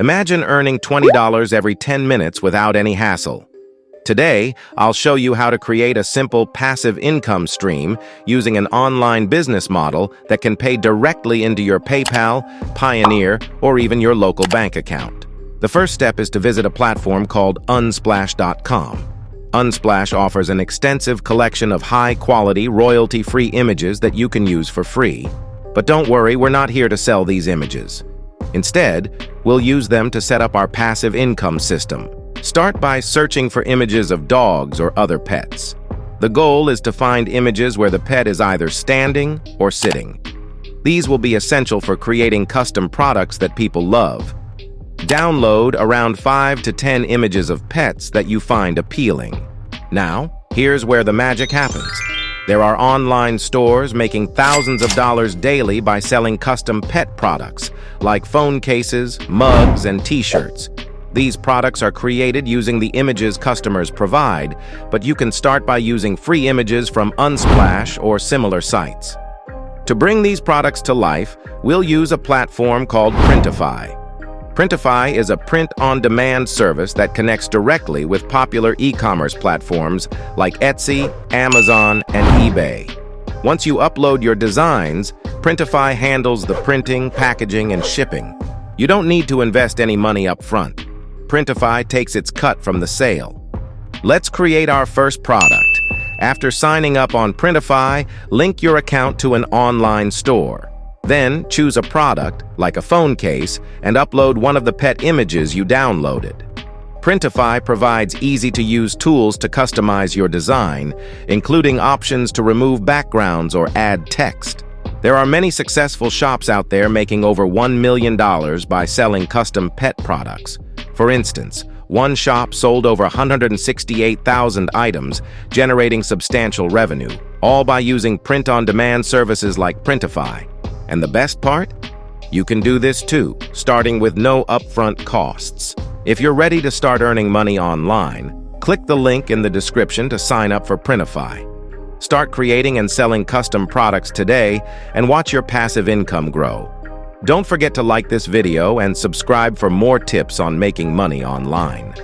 Imagine earning $20 every 10 minutes without any hassle. Today, I'll show you how to create a simple passive income stream using an online business model that can pay directly into your PayPal, Pioneer, or even your local bank account. The first step is to visit a platform called Unsplash.com. Unsplash offers an extensive collection of high-quality, royalty-free images that you can use for free. But don't worry, we're not here to sell these images. Instead, we'll use them to set up our passive income system. Start by searching for images of dogs or other pets. The goal is to find images where the pet is either standing or sitting. These will be essential for creating custom products that people love. Download around 5 to 10 images of pets that you find appealing. Now, here's where the magic happens. There are online stores making thousands of dollars daily by selling custom pet products, like phone cases, mugs, and t-shirts. These products are created using the images customers provide, but you can start by using free images from Unsplash or similar sites. To bring these products to life, we'll use a platform called Printify. Printify is a print-on-demand service that connects directly with popular e-commerce platforms like Etsy, Amazon, and eBay. Once you upload your designs, Printify handles the printing, packaging, and shipping. You don't need to invest any money up front. Printify takes its cut from the sale. Let's create our first product. After signing up on Printify, link your account to an online store. Then choose a product, like a phone case, and upload one of the pet images you downloaded. Printify provides easy-to-use tools to customize your design, including options to remove backgrounds or add text. There are many successful shops out there making over $1 million by selling custom pet products. For instance, one shop sold over 168,000 items, generating substantial revenue, all by using print-on-demand services like Printify. And the best part? You can do this too, starting with no upfront costs. If you're ready to start earning money online, click the link in the description to sign up for Printify. Start creating and selling custom products today and watch your passive income grow. Don't forget to like this video and subscribe for more tips on making money online.